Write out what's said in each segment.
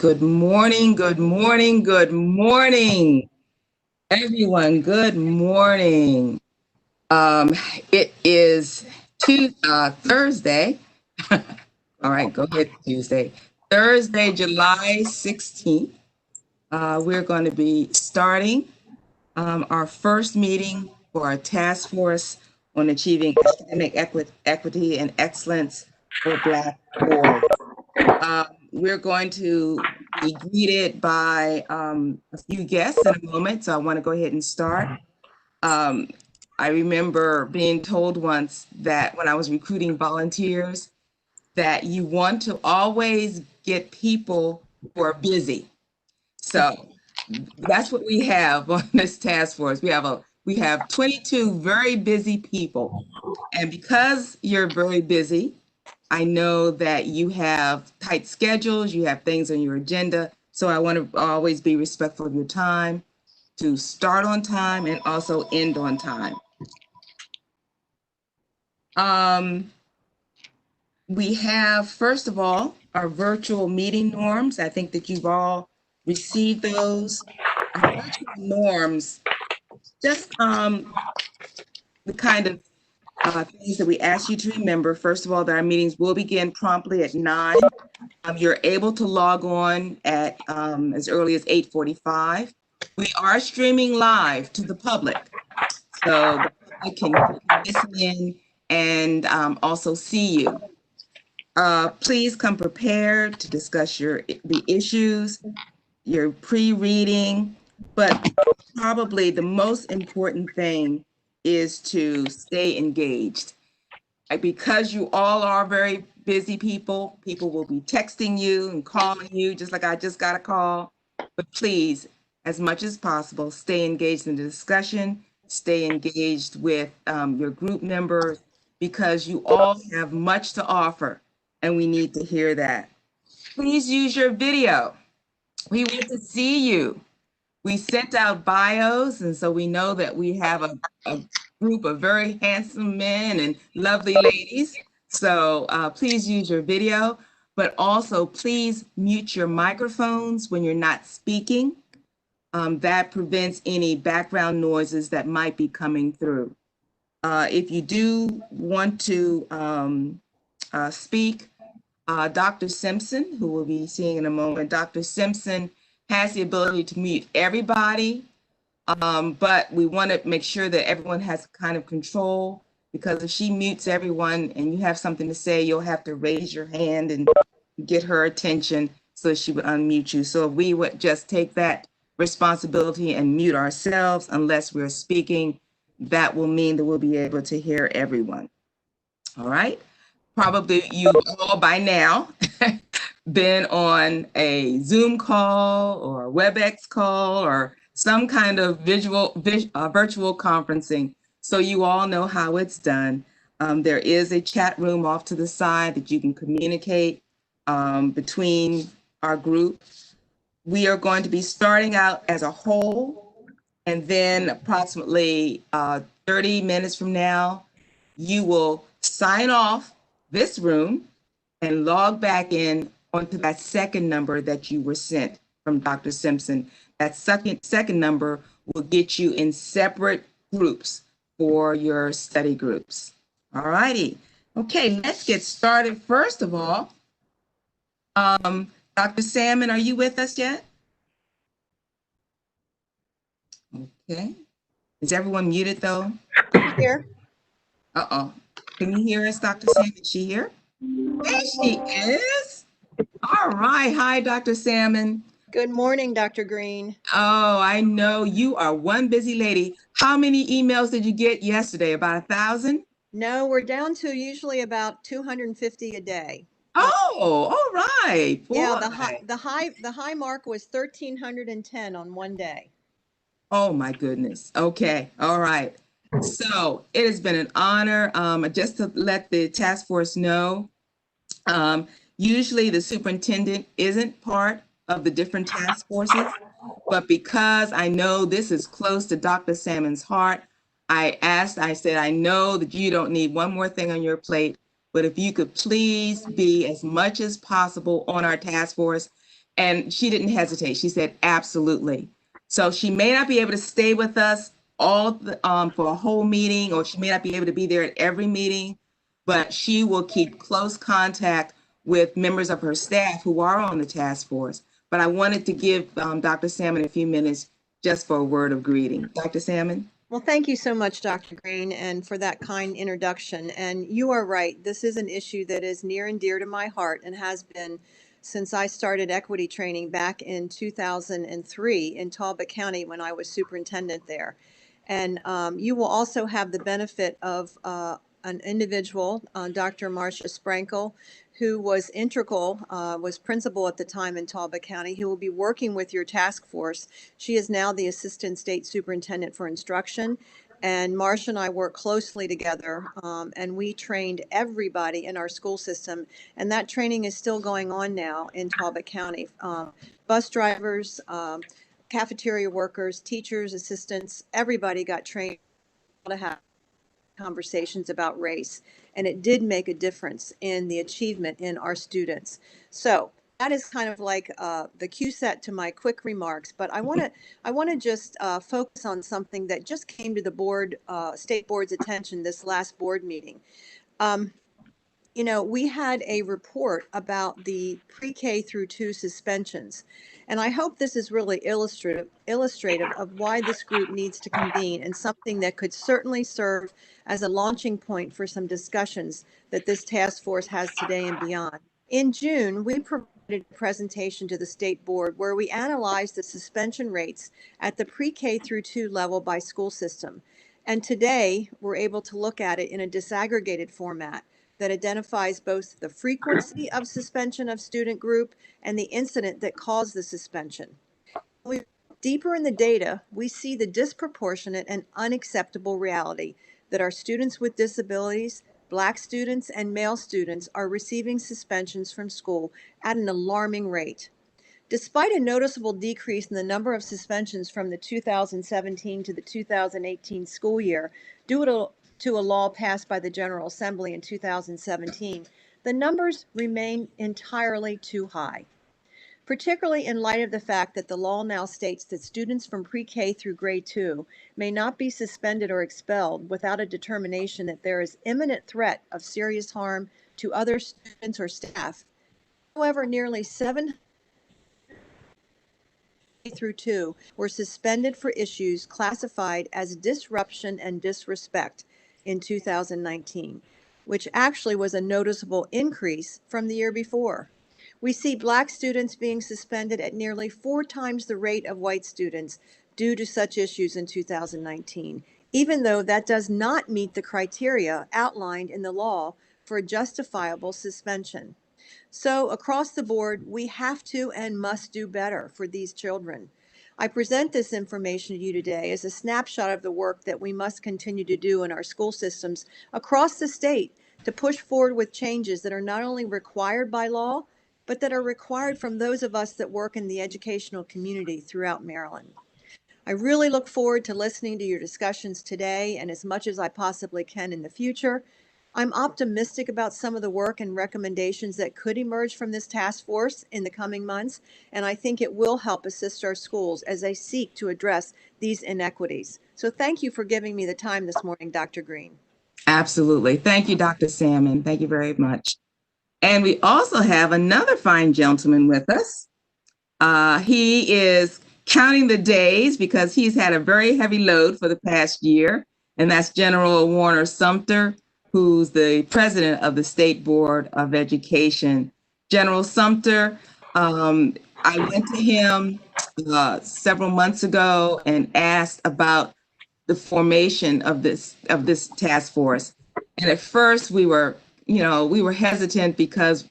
Good morning, good morning, good morning, everyone. Good morning. Um, it is Thursday. All right, go ahead, Tuesday. Thursday, July 16th. We're going to be starting our first meeting for our task force on achieving academic equity and excellence for Black boys. We're going to be greeted by a few guests in a moment, so I want to go ahead and start. Um, I remember being told once that when I was recruiting volunteers, that you want to always get people who are busy. So that's what we have on this task force. We have 22 very busy people, and because you're very busy, I know that you have tight schedules, you have things on your agenda. So I want to always be respectful of your time, to start on time and also end on time. We have, first of all, our virtual meeting norms. I think that you've all received those. Our virtual norms, just the kind of things that we ask you to remember. First of all, that our meetings will begin promptly at 9. You're able to log on at as early as 8:45. We are streaming live to the public, so the public can listen in and also see you. Please come prepared to discuss the issues, your pre-reading, but probably the most important thing is to stay engaged. Because you all are very busy people will be texting you and calling you, just like I just got a call. But please, as much as possible, stay engaged in the discussion, stay engaged with your group members, because you all have much to offer and we need to hear that. Please use your video. We want to see you. We sent out bios, and so we know that we have a group of very handsome men and lovely ladies. So please use your video, but also please mute your microphones when you're not speaking. That prevents any background noises that might be coming through. If you do want to speak, Dr. Simpson, who we'll be seeing in a moment, Dr. Simpson has the ability to mute everybody, but we want to make sure that everyone has kind of control, because if she mutes everyone and you have something to say, you'll have to raise your hand and get her attention so she would unmute you. So if we would just take that responsibility and mute ourselves unless we're speaking, that will mean that we'll be able to hear everyone. All right. Probably you've all by now been on a Zoom call or a WebEx call or some kind of virtual conferencing. So you all know how it's done. There is a chat room off to the side that you can communicate between our group. We are going to be starting out as a whole, and then approximately 30 minutes from now, you will sign off this room and log back in onto that second number that you were sent from Dr. Simpson. That second number will get you in separate groups for your study groups. All righty. Okay, let's get started. First of all, Dr. Salmon, are you with us yet? Okay. Is everyone muted though? Here. Uh-oh. Can you hear us, Dr. Salmon? Is she here? There she is. All right. Hi, Dr. Salmon. Good morning, Dr. Greene. Oh, I know you are one busy lady. How many emails did you get yesterday? About 1,000? No, we're down to usually about 250 a day. Oh, all right. Boy. Yeah, the high mark was 1,310 on one day. Oh my goodness. Okay. All right. So it has been an honor. Just to let the task force know, usually the superintendent isn't part of the different task forces, but because I know this is close to Dr. Salmon's heart, I said, I know that you don't need one more thing on your plate, but if you could please be as much as possible on our task force. And she didn't hesitate. She said, absolutely. So she may not be able to stay with us for a whole meeting, or she may not be able to be there at every meeting, but she will keep close contact with members of her staff who are on the task force. But I wanted to give Dr. Salmon a few minutes just for a word of greeting. Dr. Salmon? Well, thank you so much, Dr. Greene, and for that kind introduction. And you are right. This is an issue that is near and dear to my heart and has been since I started equity training back in 2003 in Talbot County when I was superintendent there. And you will also have the benefit of an individual, Dr. Marcia Sprankle, who was integral, was principal at the time in Talbot County, who will be working with your task force. She is now the Assistant State Superintendent for Instruction. And Marcia and I work closely together, and we trained everybody in our school system. And that training is still going on now in Talbot County. Bus drivers, cafeteria workers, teachers, assistants, everybody got trained to have conversations about race, and it did make a difference in the achievement in our students. So that is kind of like the cue set to my quick remarks, but I want to just focus on something that just came to the board, state board's attention this last board meeting. You know, we had a report about the pre-K through 2 suspensions, and I hope this is really illustrative of why this group needs to convene, and something that could certainly serve as a launching point for some discussions that this task force has today and beyond. In June, we provided a presentation to the state board where we analyzed the suspension rates at the pre-K through 2 level by school system. And today, we're able to look at it in a disaggregated format that identifies both the frequency of suspension of student group and the incident that caused the suspension. When we look deeper in the data, we see the disproportionate and unacceptable reality that our students with disabilities, Black students, and male students are receiving suspensions from school at an alarming rate. Despite a noticeable decrease in the number of suspensions from the 2017 to the 2018 school year due to a law passed by the General Assembly in 2017, the numbers remain entirely too high, particularly in light of the fact that the law now states that students from pre-K through grade 2 may not be suspended or expelled without a determination that there is imminent threat of serious harm to other students or staff. However, nearly 7 through 2 were suspended for issues classified as disruption and disrespect in 2019, which actually was a noticeable increase from the year before. We see Black students being suspended at nearly 4 times the rate of white students due to such issues in 2019, even though that does not meet the criteria outlined in the law for a justifiable suspension. So across the board, we have to and must do better for these children. I present this information to you today as a snapshot of the work that we must continue to do in our school systems across the state to push forward with changes that are not only required by law, but that are required from those of us that work in the educational community throughout Maryland. I really look forward to listening to your discussions today and as much as I possibly can in the future. I'm optimistic about some of the work and recommendations that could emerge from this task force in the coming months, and I think it will help assist our schools as they seek to address these inequities. So thank you for giving me the time this morning, Dr. Greene. Absolutely. Thank you, Dr. Salmon. Thank you very much. And we also have another fine gentleman with us. He is counting the days because he's had a very heavy load for the past year, and that's General Warner Sumter, who's the president of the State Board of Education. General Sumter, I went to him several months ago and asked about the formation of this task force. And at first we were hesitant because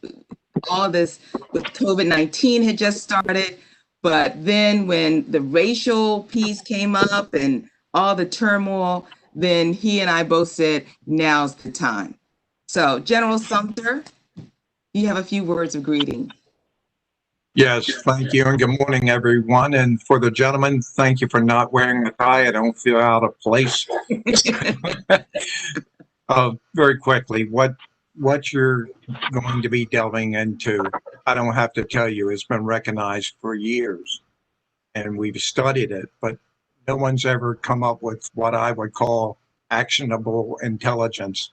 all of this with COVID-19 had just started. But then when the racial piece came up and all the turmoil, then he and I both said, now's the time. So General Sumter, you have a few words of greeting. Yes, thank you, and good morning, everyone. And for the gentleman, thank you for not wearing a tie. I don't feel out of place. Very quickly, what what you're going to be delving into, I don't have to tell you, has been recognized for years, and we've studied it, but no one's ever come up with what I would call actionable intelligence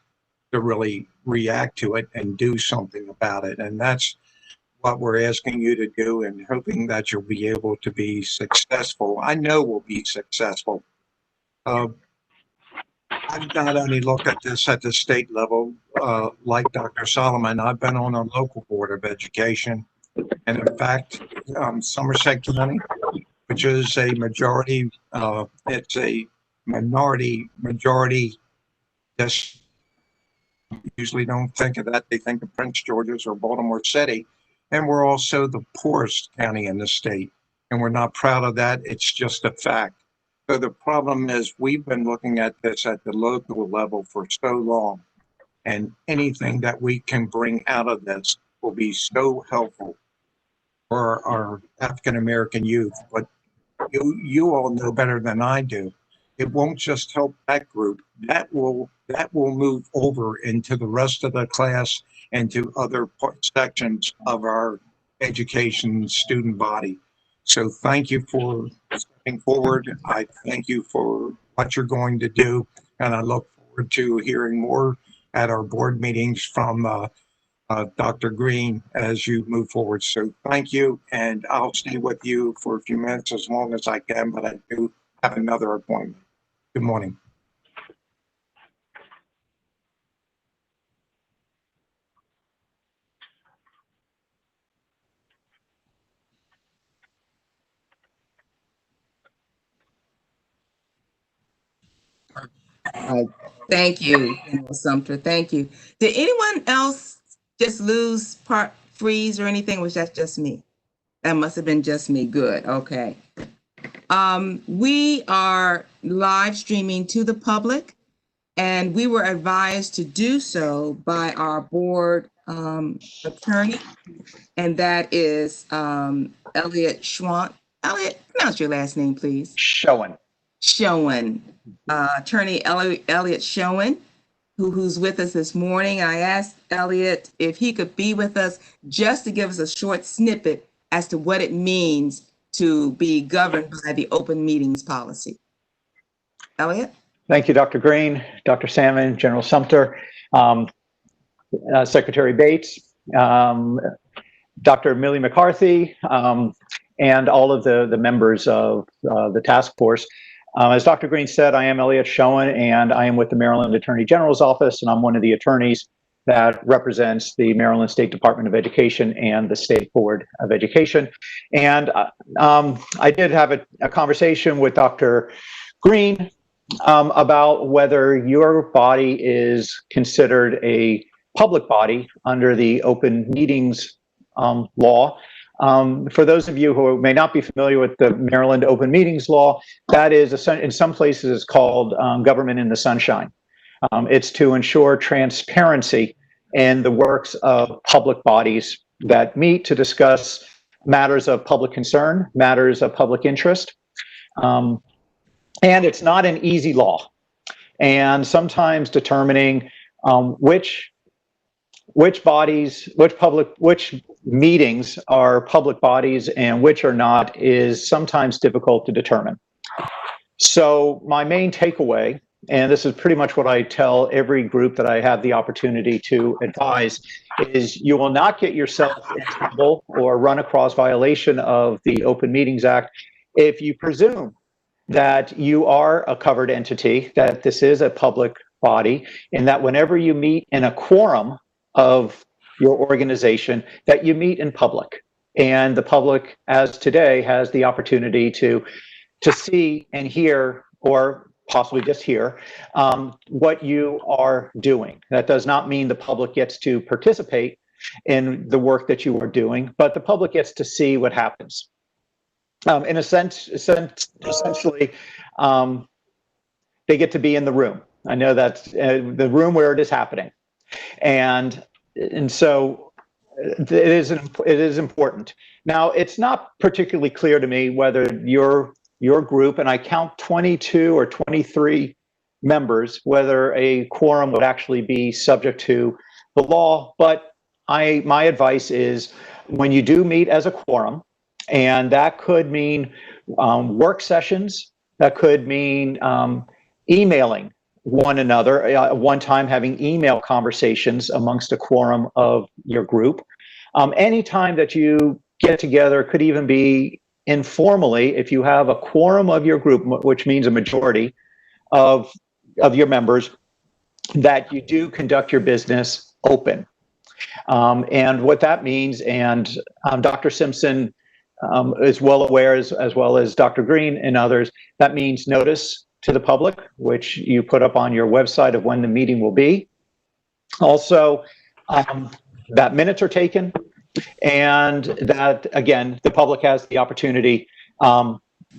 to really react to it and do something about it. And that's what we're asking you to do, and hoping that you'll be able to be successful. I know we'll be successful. Uh, I've not only looked at this at the state level, like Dr. Solomon, I've been on a local board of education. And in fact, Somerset County, which is a majority, it's a minority majority. This usually don't think of that. They think of Prince George's or Baltimore City. And we're also the poorest county in the state. And we're not proud of that. It's just a fact. So the problem is we've been looking at this at the local level for so long. And anything that we can bring out of this will be so helpful for our African American youth. But you all know better than I do. It won't just help that group. That will move over into the rest of the class and to other sections of our education student body. So thank you for stepping forward. I thank you for what you're going to do, and I look forward to hearing more at our board meetings from Dr. Greene as you move forward. So thank you, and I'll stay with you for a few minutes as long as I can, but I do have another appointment. Good morning. Thank you, General Sumter. Thank you. Did anyone else just lose freeze or anything? Was that just me? That must have been just me. Good. Okay. We are live streaming to the public, and we were advised to do so by our board attorney, and that is Elliot Schwant. Elliot, pronounce your last name, please. Schoen. Attorney Elliot Schoen, who's with us this morning. I asked Elliot if he could be with us just to give us a short snippet as to what it means to be governed by the open meetings policy. Elliot? Thank you, Dr. Greene, Dr. Salmon, General Sumter, Secretary Bates, Dr. Millie McCarthy, and all of the members of the task force. As Dr. Greene said, I am Elliot Schoen, and I am with the Maryland Attorney General's office, and I'm one of the attorneys that represents the Maryland State Department of Education and the State Board of Education. And I did have a conversation with Dr. Greene about whether your body is considered a public body under the open meetings law. For those of you who may not be familiar with the Maryland Open Meetings Law, that is, in some places, it's called government in the sunshine. It's to ensure transparency in the works of public bodies that meet to discuss matters of public concern, matters of public interest. And it's not an easy law. And sometimes determining which meetings are public bodies and which are not is sometimes difficult to determine. So my main takeaway, and this is pretty much what I tell every group that I have the opportunity to advise, is you will not get yourself in trouble or run across violation of the Open Meetings Act if you presume that you are a covered entity, that this is a public body, and that whenever you meet in a quorum of your organization, that you meet in public. And the public, as today, has the opportunity to see and hear, or possibly just hear, what you are doing. That does not mean the public gets to participate in the work that you are doing, but the public gets to see what happens. In a sense, essentially, they get to be in the room. I know that's the room where it is happening. And so it is important. Now, it's not particularly clear to me whether your group, and I count 22 or 23 members, whether a quorum would actually be subject to the law, but my advice is when you do meet as a quorum, and that could mean work sessions, that could mean emailing one another, one time having email conversations amongst a quorum of your group. Anytime that you get together, could even be informally, if you have a quorum of your group, which means a majority of your members, that you do conduct your business open. And what that means, and Dr. Simpson is well aware, as well as Dr. Greene and others, that means notice to the public, which you put up on your website of when the meeting will be. Also, that minutes are taken, and that, again, the public has the opportunity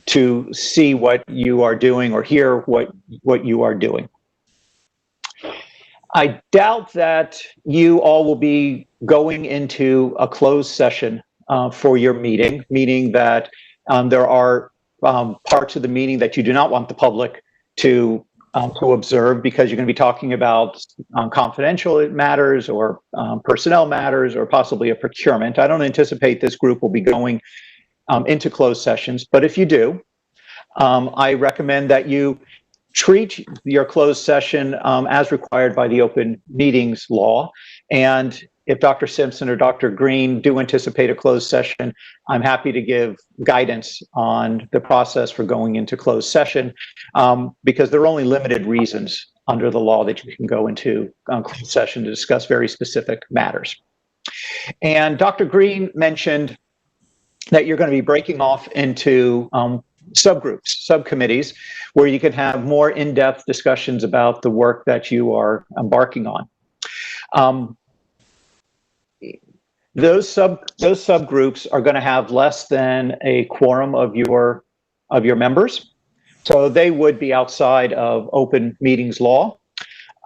to see what you are doing or hear what you are doing. I doubt that you all will be going into a closed session for your meeting, meaning that there are parts of the meeting that you do not want the public to observe, because you're going to be talking about confidential matters or personnel matters or possibly a procurement. I don't anticipate this group will be going into closed sessions, but if you do, I recommend that you treat your closed session as required by the open meetings law. And if Dr. Simpson or Dr. Greene do anticipate a closed session, I'm happy to give guidance on the process for going into closed session, because there are only limited reasons under the law that you can go into closed session to discuss very specific matters. And Dr. Greene mentioned that you're going to be breaking off into subgroups, subcommittees, where you can have more in-depth discussions about the work that you are embarking on. Those subgroups are going to have less than a quorum of your members, so they would be outside of open meetings law.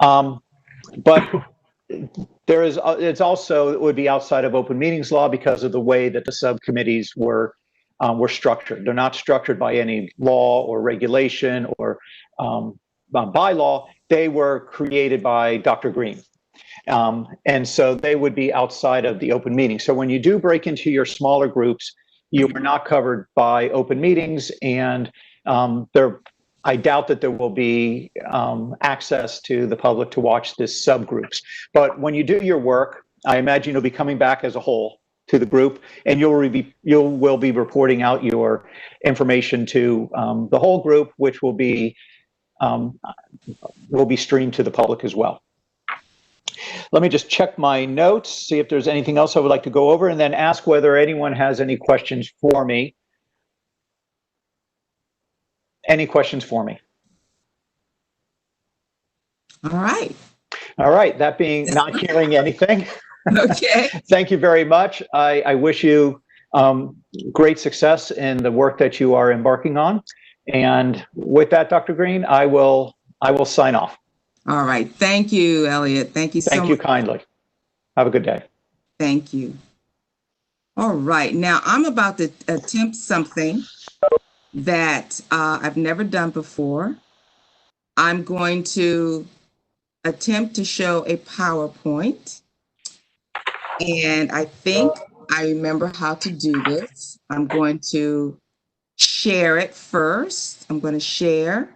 But it would be outside of open meetings law because of the way that the subcommittees were structured. They're not structured by any law or regulation or bylaw. They were created by Dr. Greene. And so they would be outside of the open meeting. So when you do break into your smaller groups, you are not covered by open meetings, and I doubt that there will be access to the public to watch this subgroups. But when you do your work, I imagine you'll be coming back as a whole to the group, and you will be reporting out your information to the whole group, which will be streamed to the public as well. Let me just check my notes, see if there's anything else I would like to go over, and then ask whether anyone has any questions for me. Any questions for me? All right. All right, that being not hearing anything. Okay. Thank you very much. I wish you great success in the work that you are embarking on. And with that, Dr. Greene, I will sign off. All right. Thank you, Elliot. Thank you so much. Thank you kindly. Have a good day. Thank you. All right. Now I'm about to attempt something that I've never done before. I'm going to attempt to show a PowerPoint. And I think I remember how to do this. I'm going to share it first. I'm going to share.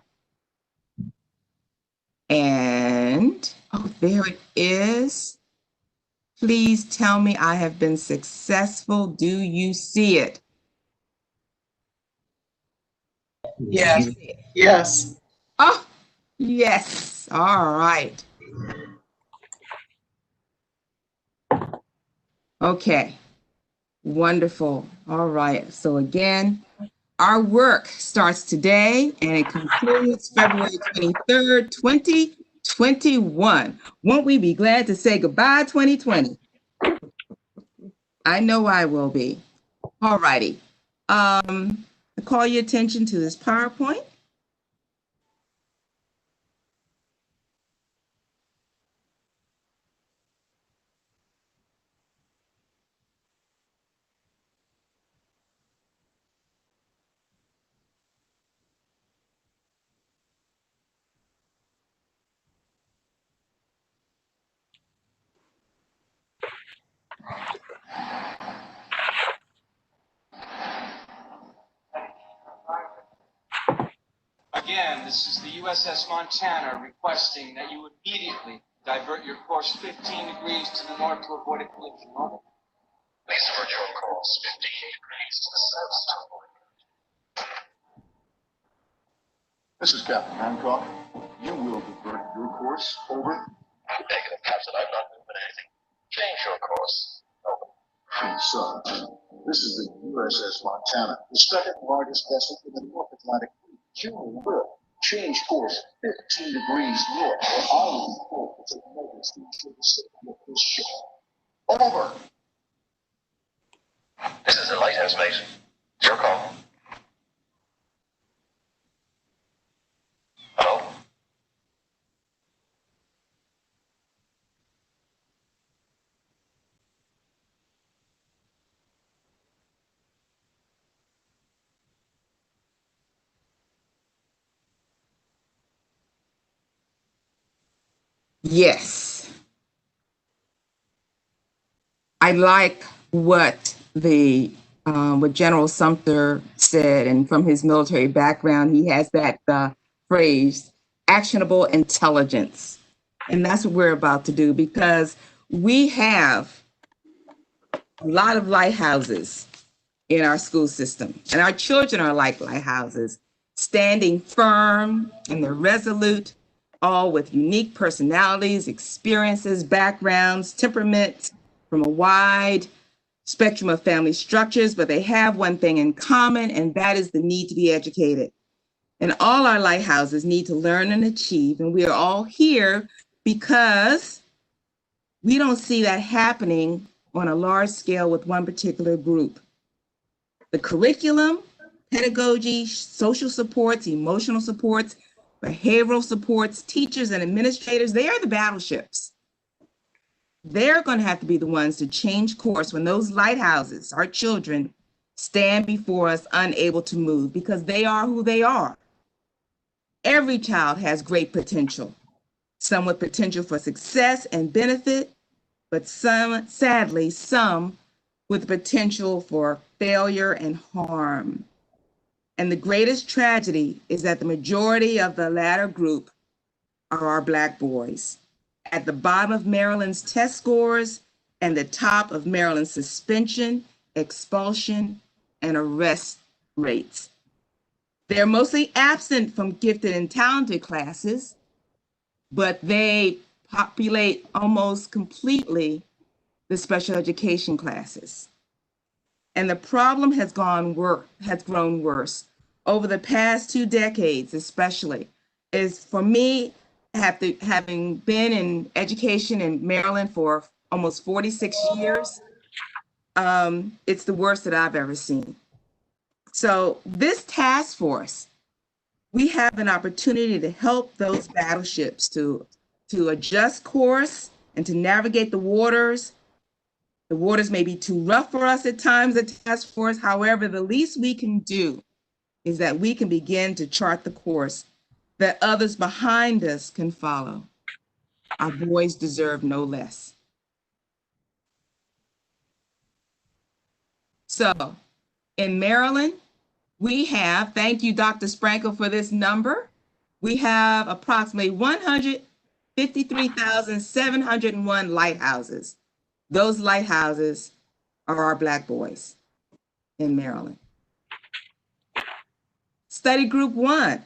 And, oh, there it is. Please tell me I have been successful. Do you see it? Yes. Yes. Oh, yes. All right. Okay. Wonderful. All right. So again, our work starts today and it concludes February 23rd, 2021. Won't we be glad to say goodbye, 2020? I know I will be. All righty. I call your attention to this PowerPoint. Again, this is the USS Montana requesting that you immediately divert your course 15 degrees to the north to avoid a collision. Over. Please divert your course 15 degrees to the south to avoid. This is Captain Hancock. You will divert your course. Over. Negative, Captain. I'm not moving anything. Change your course. Over. So, this is the USS Montana, the second largest vessel in the North Atlantic Fleet. You will change course 15 degrees north, or I will report it's an emergency for the safety of this ship. Over. This is the lighthouse, mate. It's your call. Hello? Yes. I like what what General Sumter said, and from his military background, he has that phrase, actionable intelligence. And that's what we're about to do, because we have a lot of lighthouses in our school system, and our children are like lighthouses, standing firm and they're resolute, all with unique personalities, experiences, backgrounds, temperaments from a wide spectrum of family structures, but they have one thing in common, and that is the need to be educated. And all our lighthouses need to learn and achieve, and we are all here because we don't see that happening on a large scale with one particular group. The curriculum, pedagogy, social supports, emotional supports, behavioral supports, teachers and administrators, they are the battleships. They're going to have to be the ones to change course when those lighthouses, our children, stand before us unable to move, because they are who they are. Every child has great potential, some with potential for success and benefit, but sadly, some with potential for failure and harm. And the greatest tragedy is that the majority of the latter group are our Black boys, at the bottom of Maryland's test scores and the top of Maryland's suspension, expulsion, and arrest rates. They're mostly absent from gifted and talented classes, but they populate almost completely the special education classes. And the problem has grown worse over the past 2 decades, especially, is for me, having been in education in Maryland for almost 46 years, it's the worst that I've ever seen. So this task force, we have an opportunity to help those battleships to adjust course and to navigate the waters. The waters may be too rough for us at times at task force. However, the least we can do is that we can begin to chart the course that others behind us can follow. Our boys deserve no less. So in Maryland, we have, thank you, Dr. Sprankle, for this number. We have approximately 153,701 lighthouses. Those lighthouses are our Black boys in Maryland. Study Group 1,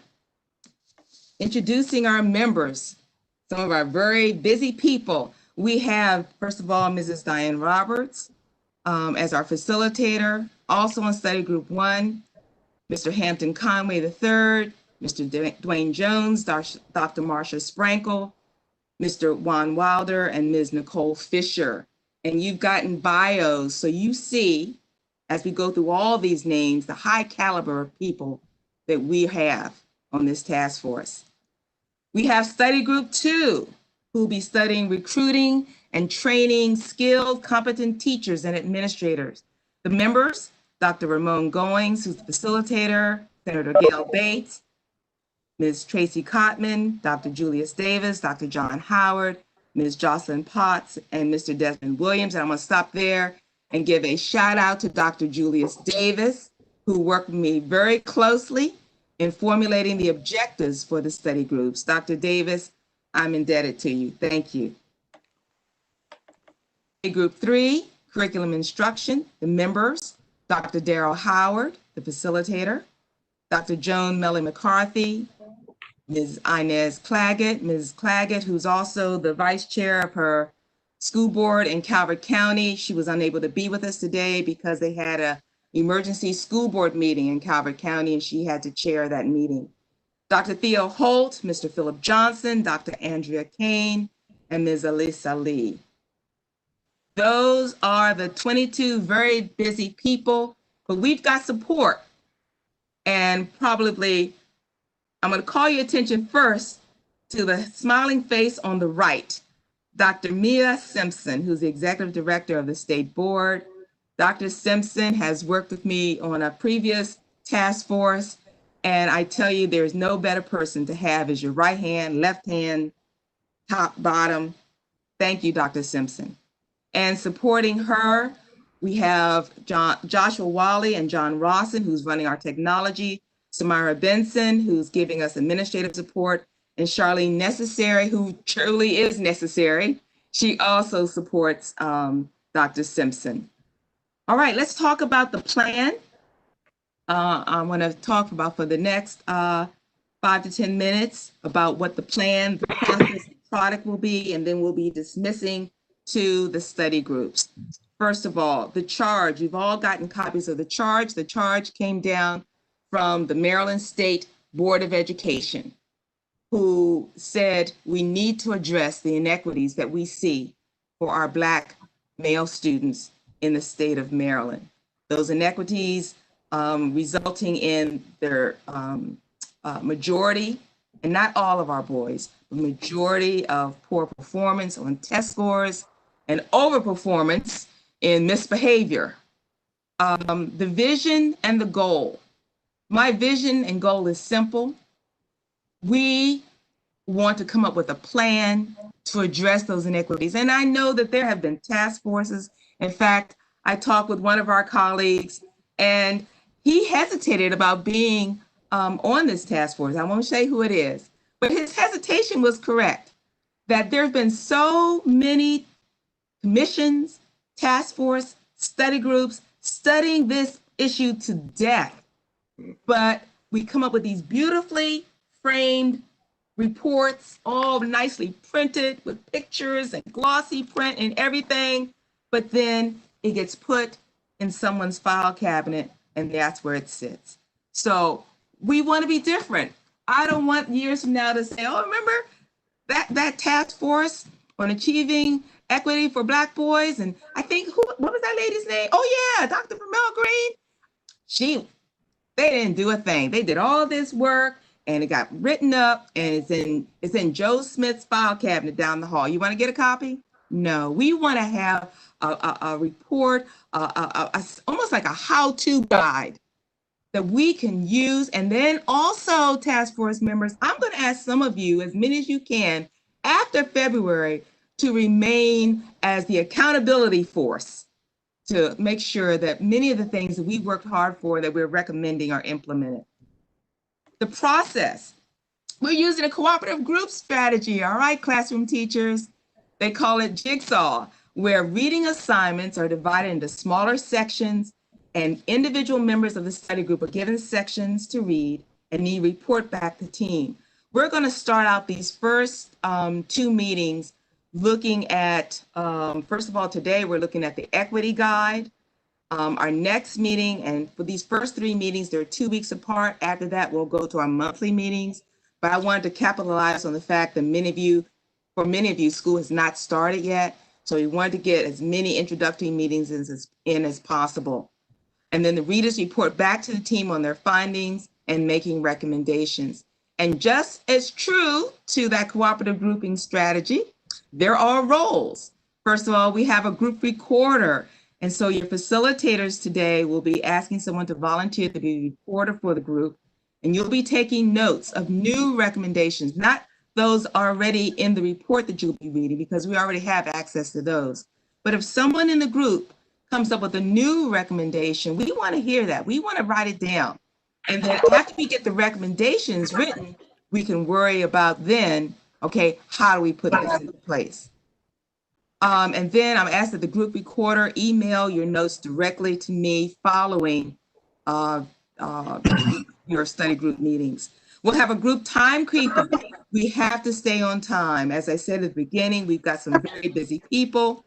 introducing our members, some of our very busy people. We have, first of all, Mrs. Diane Roberts as our facilitator. Also on Study Group 1, Mr. Hampton Conway III, Mr. Dwayne Jones, Dr. Marsha Sprankle, Mr. Juan Wilder, and Ms. Nicole Fisher. And you've gotten bios, so you see, as we go through all these names, the high caliber of people that we have on this task force. We have Study Group 2, who will be studying recruiting and training skilled, competent teachers and administrators. The members, Dr. Ramon Goings, who's the facilitator, Senator Gail Bates, Ms. Tracy Cotman, Dr. Julius Davis, Dr. John Howard, Ms. Jocelyn Potts, and Mr. Desmond Williams. And I'm going to stop there and give a shout out to Dr. Julius Davis, who worked with me very closely in formulating the objectives for the study groups. Dr. Davis, I'm indebted to you. Thank you. Group 3, curriculum instruction, the members, Dr. Darrell Howard, the facilitator, Dr. Joan Melly McCarthy, Ms. Inez Claggett, Ms. Claggett, who's also the vice chair of her school board in Calvert County. She was unable to be with us today because they had an emergency school board meeting in Calvert County and she had to chair that meeting. Dr. Theo Holt, Mr. Philip Johnson, Dr. Andrea Kane, and Ms. Alyssa Lee. Those are the 22 very busy people, but we've got support. And probably, I'm going to call your attention first to the smiling face on the right, Dr. Mia Simpson, who's the executive director of the state board. Dr. Simpson has worked with me on a previous task force, and I tell you, there's no better person to have as your right hand, left hand, top, bottom. Thank you, Dr. Simpson. And supporting her, we have Joshua Wally and John Rawson, who's running our technology, Samara Benson, who's giving us administrative support, and Charlene Necessary, who truly is necessary. She also supports Dr. Simpson. All right, let's talk about the plan. I want to talk about for the next 5 to 10 minutes about what the plan, the process, the product will be, and then we'll be dismissing to the study groups. First of all, the charge. You've all gotten copies of the charge. The charge came down from the Maryland State Board of Education, who said we need to address the inequities that we see for our Black male students in the state of Maryland. Those inequities resulting in their majority, and not all of our boys, the majority of poor performance on test scores and overperformance in misbehavior. The vision and the goal. My vision and goal is simple. We want to come up with a plan to address those inequities. And I know that there have been task forces. In fact, I talked with one of our colleagues and he hesitated about being on this task force. I won't say who it is, but his hesitation was correct, that there have been so many commissions, task force, study groups studying this issue to death. But we come up with these beautifully framed reports, all nicely printed with pictures and glossy print and everything, but then it gets put in someone's file cabinet and that's where it sits. So we want to be different. I don't want years from now to say, oh, remember that task force on achieving equity for Black boys? And I think, what was that lady's name? Oh yeah, Dr. Vermelle Greene. They didn't do a thing. They did all this work and it got written up and it's in Joe Smith's file cabinet down the hall. You want to get a copy? No, we want to have a report, almost like a how-to guide that we can use. And then also, task force members, I'm going to ask some of you, as many as you can, after February, to remain as the accountability force to make sure that many of the things that we worked hard for that we're recommending are implemented. The process, we're using a cooperative group strategy, all right, classroom teachers? They call it Jigsaw, where reading assignments are divided into smaller sections and individual members of the study group are given sections to read and need to report back to the team. We're going to start out these first 2 meetings looking at, first of all, today we're looking at the equity guide. Our next meeting, and for these first 3 meetings, they're 2 weeks apart. After that, we'll go to our monthly meetings. But I wanted to capitalize on the fact that for many of you, school has not started yet. So we wanted to get as many introductory meetings in as possible. And then the readers report back to the team on their findings and making recommendations. And just as true to that cooperative grouping strategy, there are roles. First of all, we have a group recorder. And so your facilitators today will be asking someone to volunteer to be a reporter for the group. And you'll be taking notes of new recommendations, not those already in the report that you'll be reading, because we already have access to those. But if someone in the group comes up with a new recommendation, we want to hear that. We want to write it down. And then after we get the recommendations written, we can worry about then, okay, how do we put this into place? And then I'm asked that the group recorder email your notes directly to me following uh, uh, your study group meetings. We'll have a group timekeeper. We have to stay on time. As I said at the beginning, we've got some very busy people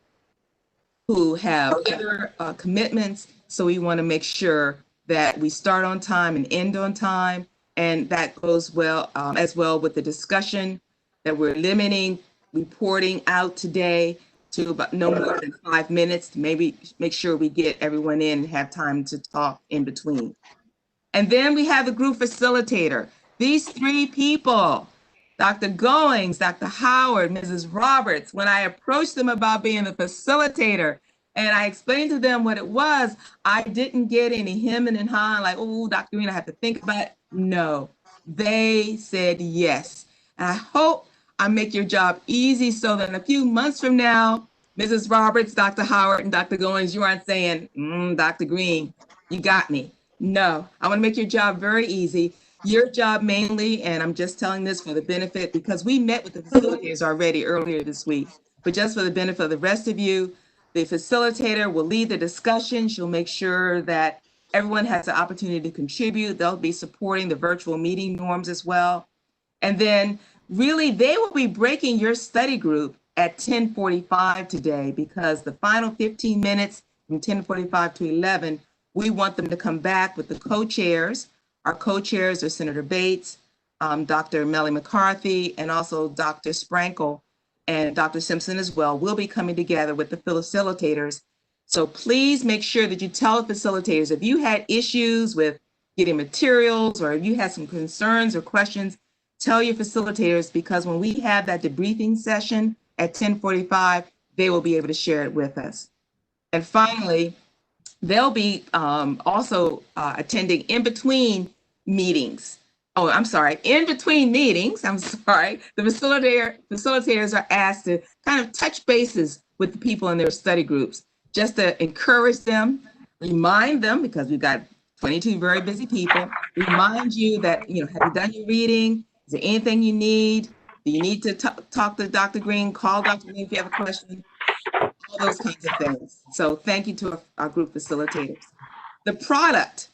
who have other commitments. So we want to make sure that we start on time and end on time. And that goes well as well with the discussion that we're limiting reporting out today to about no more than 5 minutes to maybe make sure we get everyone in and have time to talk in between. And then we have the group facilitator. These three people, Dr. Goings, Dr. Howard, Mrs. Roberts, when I approached them about being the facilitator and I explained to them what it was, I didn't get any hemming and hawing like, oh, Dr. Greene, I have to think about it. No, they said yes. And I hope I make your job easy so that in a few months from now, Mrs. Roberts, Dr. Howard, and Dr. Goings, you aren't saying, Dr. Greene, you got me. No, I want to make your job very easy. Your job mainly, and I'm just telling this for the benefit, because we met with the facilitators already earlier this week, but just for the benefit of the rest of you, the facilitator will lead the discussion. She'll make sure that everyone has the opportunity to contribute. They'll be supporting the virtual meeting norms as well. And then really they will be breaking your study group at 10:45 today, because the final 15 minutes from 10:45 to 11, we want them to come back with the co-chairs. Our co-chairs are Senator Bates, Dr. Melly McCarthy, and also Dr. Sprankle and Dr. Simpson as well. We'll be coming together with the facilitators. So please make sure that you tell the facilitators if you had issues with getting materials or if you had some concerns or questions, tell your facilitators, because when we have that debriefing session at 10:45, they will be able to share it with us. And finally, they'll be also attending in between meetings. Oh, I'm sorry, in between meetings, I'm sorry, the facilitators are asked to kind of touch bases with the people in their study groups, just to encourage them, remind them, because we've got 22 very busy people, remind you that, have you done your reading? Is there anything you need? Do you need to talk to Dr. Greene? Call Dr. Greene if you have a question. All those kinds of things. So thank you to our group facilitators. The product,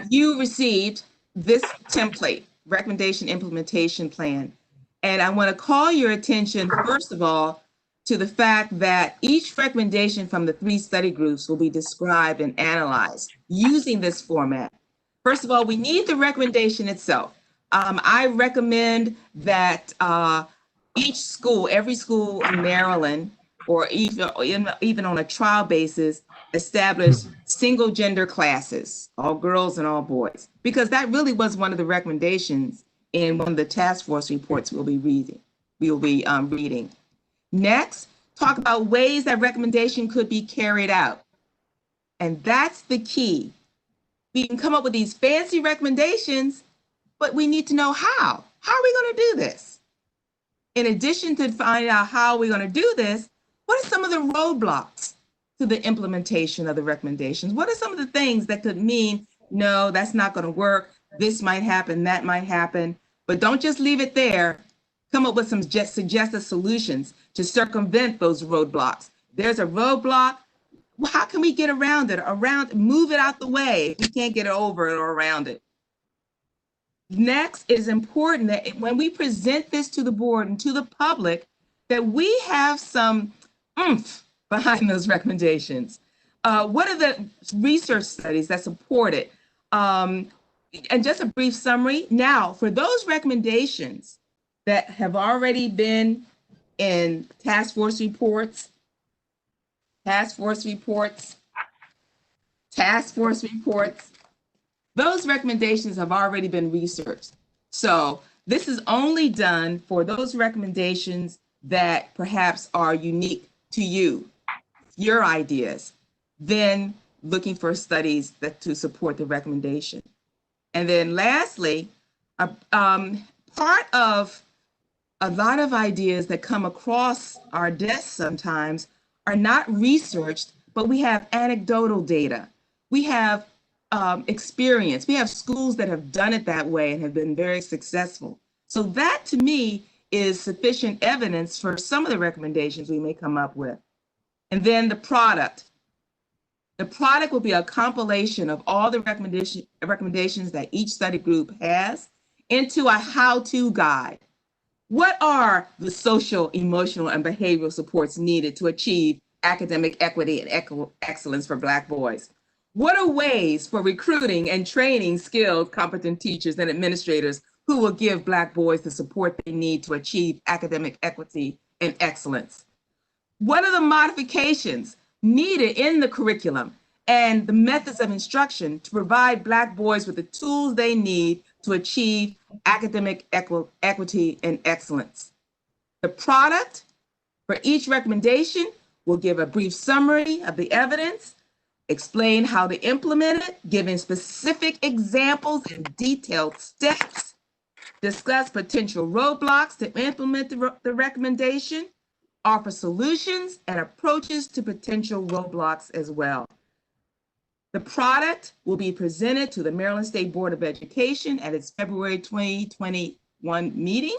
you received this template, recommendation implementation plan. And I want to call your attention, first of all, to the fact that each recommendation from the 3 study groups will be described and analyzed using this format. First of all, we need the recommendation itself. I recommend that each school, every school in Maryland, or even on a trial basis, establish single gender classes, all girls and all boys, because that really was one of the recommendations in one of the task force reports we'll be reading. Next, talk about ways that recommendation could be carried out. And that's the key. We can come up with these fancy recommendations, but we need to know how. How are we going to do this? In addition to finding out how we're going to do this, what are some of the roadblocks to the implementation of the recommendations? What are some of the things that could mean, no, that's not going to work, this might happen, that might happen, but don't just leave it there. Come up with some suggested solutions to circumvent those roadblocks. There's a roadblock. Well, how can we get around it? Move it out the way if we can't get over it or around it. Next, it is important that when we present this to the board and to the public, that we have some oomph behind those recommendations. What are the research studies that support it? And just a brief summary. Now, for those recommendations that have already been in task force reports, those recommendations have already been researched. So this is only done for those recommendations that perhaps are unique to you, your ideas, then looking for studies to support the recommendation. And then lastly, part of a lot of ideas that come across our desks sometimes are not researched, but we have anecdotal data. We have experience. We have schools that have done it that way and have been very successful. So that to me is sufficient evidence for some of the recommendations we may come up with. And then the product. The product will be a compilation of all the recommendations that each study group has into a how-to guide. What are the social, emotional, and behavioral supports needed to achieve academic equity and excellence for Black boys? What are ways for recruiting and training skilled, competent teachers and administrators who will give Black boys the support they need to achieve academic equity and excellence? What are the modifications needed in the curriculum and the methods of instruction to provide Black boys with the tools they need to achieve academic equity and excellence? The product for each recommendation will give a brief summary of the evidence, explain how to implement it, giving specific examples and detailed steps, discuss potential roadblocks to implement the recommendation, offer solutions and approaches to potential roadblocks as well. The product will be presented to the Maryland State Board of Education at its February 2021 meeting.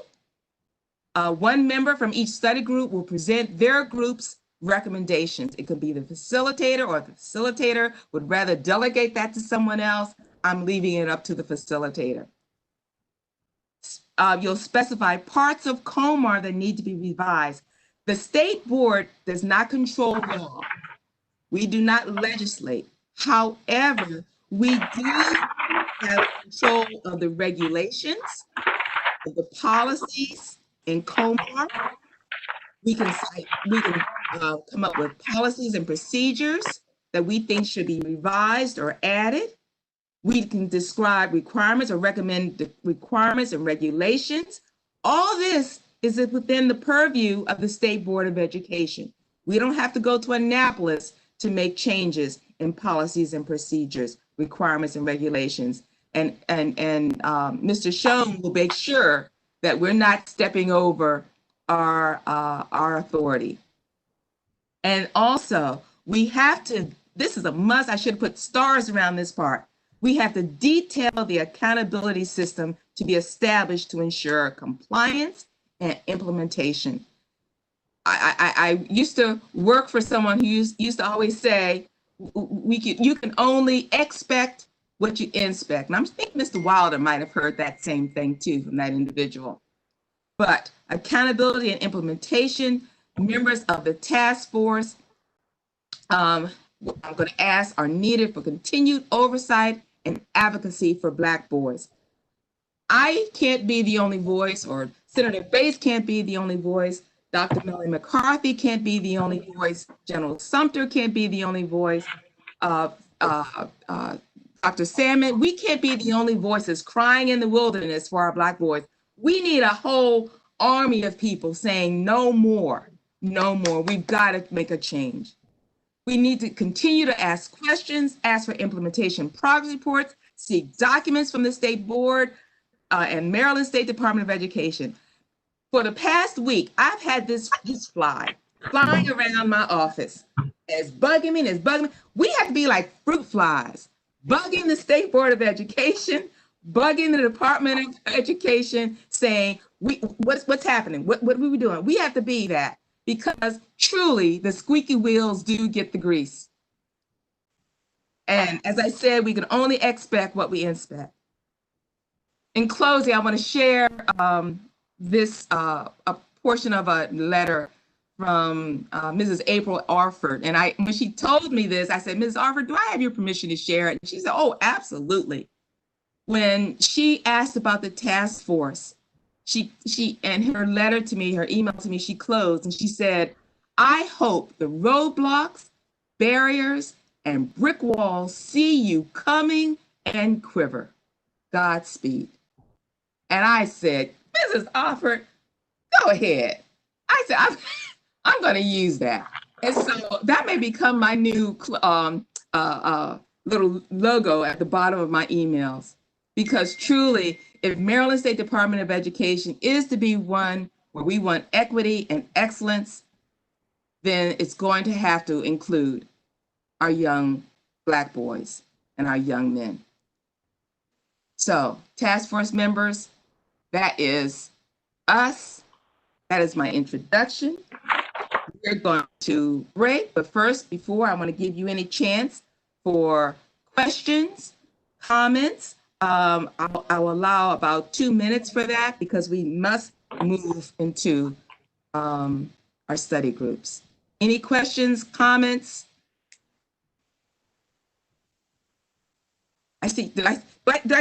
One member from each study group will present their group's recommendations. It could be the facilitator, or if the facilitator would rather delegate that to someone else, I'm leaving it up to the facilitator. You'll specify parts of COMAR that need to be revised. The state board does not control law. We do not legislate. However, we do have control of the regulations, of the policies in COMAR. We can come up with policies and procedures that we think should be revised or added. We can describe requirements or recommend the requirements and regulations. All this is within the purview of the State Board of Education. We don't have to go to Annapolis to make changes in policies and procedures, requirements and regulations. And Mr. Schoen will make sure that we're not stepping over our authority. And also, we have to, this is a must, I should have put stars around this part. We have to detail the accountability system to be established to ensure compliance and implementation. I used to work for someone who used to always say, you can only expect what you inspect. And I think Mr. Wilder might have heard that same thing too from that individual. But accountability and implementation, members of the task force, I'm going to ask, are needed for continued oversight and advocacy for Black boys. I can't be the only voice, or Senator Bates can't be the only voice. Dr. Melanie McCarthy can't be the only voice. General Sumter can't be the only voice. Dr. Salmon, we can't be the only voices crying in the wilderness for our Black boys. We need a whole army of people saying no more, no more. We've got to make a change. We need to continue to ask questions, ask for implementation progress reports, seek documents from the state board and Maryland State Department of Education. For the past week, I've had this flying around my office. It's bugging me, We have to be like fruit flies, bugging the State Board of Education, bugging the Department of Education, saying, what's happening? What are we doing? We have to be that, because truly the squeaky wheels do get the grease. And as I said, we can only expect what we inspect. In closing, I want to share this a portion of a letter from Mrs. April Arford. And when she told me this, I said, Mrs. Arford, do I have your permission to share it? And she said, oh, absolutely. When she asked about the task force, she and her letter to me, her email to me, she closed and she said, I hope the roadblocks, barriers, and brick walls see you coming and quiver. Godspeed. And I said, Mrs. Alford, go ahead. I said, I'm going to use that. And so that may become my new little logo at the bottom of my emails. Because truly, if Maryland State Department of Education is to be one where we want equity and excellence, then it's going to have to include our young Black boys. and our young men. So, task force members, that is us. That is my introduction. We're going to break, but first, before I want to give you any chance for questions, comments, I'll allow about 2 minutes for that because we must move into our study groups. Any questions, comments? I see. Did I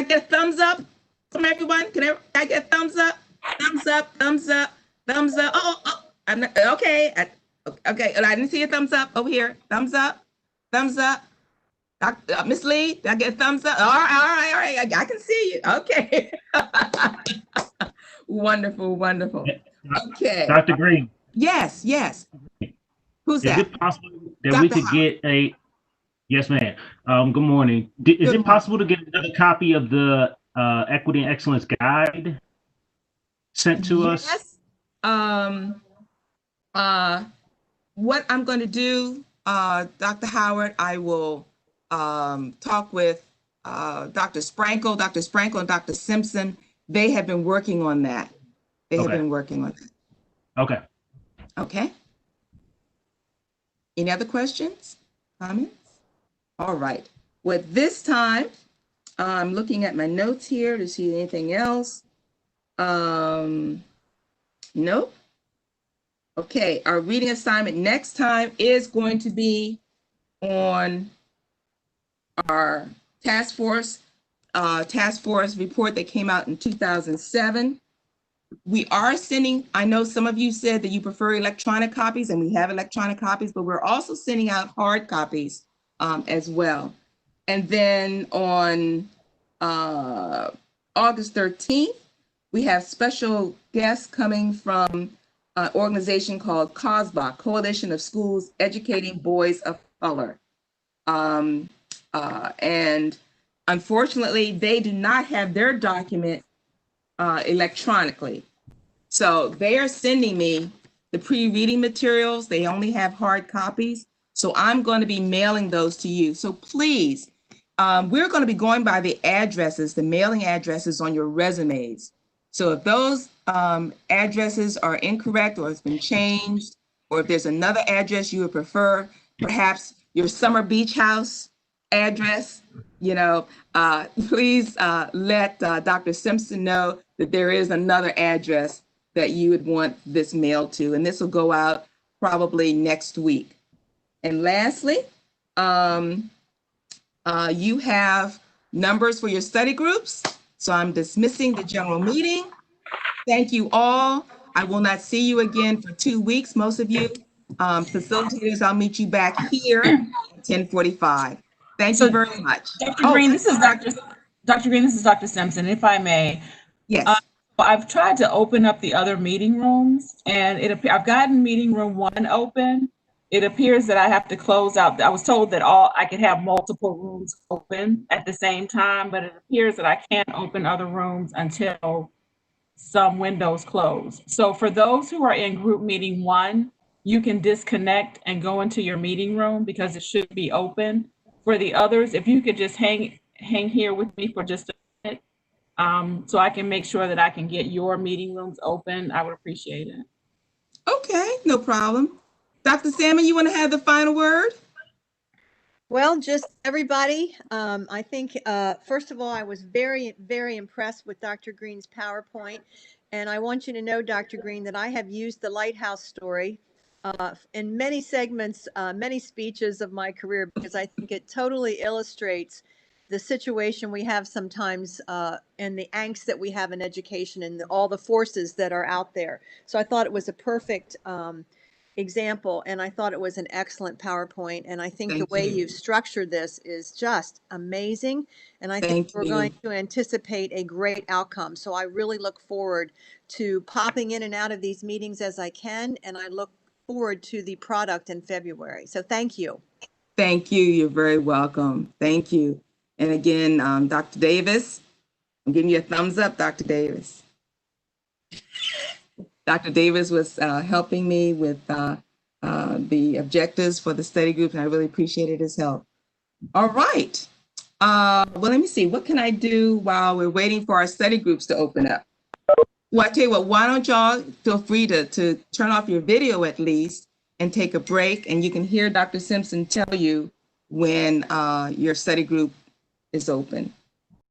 get a thumbs up from everyone? Can I get a thumbs up? Thumbs up, thumbs up, thumbs up. Oh, I'm not, okay. Okay, I didn't see a thumbs up over here. Thumbs up, thumbs up. Miss Lee, did I get a thumbs up? All right. I can see you. Okay. Wonderful, wonderful. Okay. Dr. Greene. Yes. Who's that? Is it possible that Dr. we could Howard. get a, yes, ma'am. Good morning. Is Good it possible to get another copy of the Equity and Excellence Guide sent to us? Yes. What I'm going to do, Dr. Howard, I will talk with Dr. Sprankle and Dr. Simpson. They have been working on that. Okay. Okay. Any other questions, comments? All right. Well, this time, I'm looking at my notes here to see anything else. Nope. Okay, our reading assignment next time is going to be on our task force report that came out in 2007. We are sending, I know some of you said that you prefer electronic copies, and we have electronic copies, but we're also sending out hard copies as well. And then on August 13th, we have special guests coming from an organization called COSBA, Coalition of Schools Educating Boys of Color. And unfortunately, they do not have their document electronically. So they are sending me the pre-reading materials. They only have hard copies. So I'm going to be mailing those to you. So please, we're going to be going by the addresses, the mailing addresses on your resumes. So if those addresses are incorrect or it's been changed, or if there's another address you would prefer, perhaps your Summer Beach House address, please let Dr. Simpson know that there is another address that you would want this mailed to, and this will go out probably next week. And lastly, you have numbers for your study groups. So I'm dismissing the general meeting. Thank you all. I will not see you again for 2 weeks, most of you. Facilitators, I'll meet you back here at 10:45. Thank you very much. Dr. Greene, this is Dr. Greene, this is Dr. Simpson, if I may. Yes. I've tried to open up the other meeting rooms, and I've gotten meeting room 1 open. It appears that I have to close out. I was told that I could have multiple rooms open at the same time, but it appears that I can't open other rooms until some windows close. So for those who are in group meeting 1, you can disconnect and go into your meeting room because it should be open. For the others, if you could just hang here with me for just a minute, so I can make sure that I can get your meeting rooms open, I would appreciate it. Okay, no problem. Dr. Salmon, you want to have the final word? Well, just everybody, I think, first of all, I was very, very impressed with Dr. Greene's PowerPoint. And I want you to know, Dr. Greene, that I have used the Lighthouse story in many segments, many speeches of my career, because I think it totally illustrates the situation we have sometimes and the angst that we have in education and all the forces that are out there. So I thought it was a perfect example, and I thought it was an excellent PowerPoint, and I think the way you've structured this is just amazing, and I think we're going to anticipate a great outcome. So I really look forward to popping in and out of these meetings as I can, and I look forward to the product in February. So thank you. Thank you. You're very welcome. Thank you. And again, Dr. Davis, I'm giving you a thumbs up, Dr. Davis. Dr. Davis was helping me with the objectives for the study group, and I really appreciated his help. All right. Well, let me see. What can I do while we're waiting for our study groups to open up? Well, I tell you what, why don't y'all feel free to turn off your video at least and take a break, and you can hear Dr. Simpson tell you when your study group is open.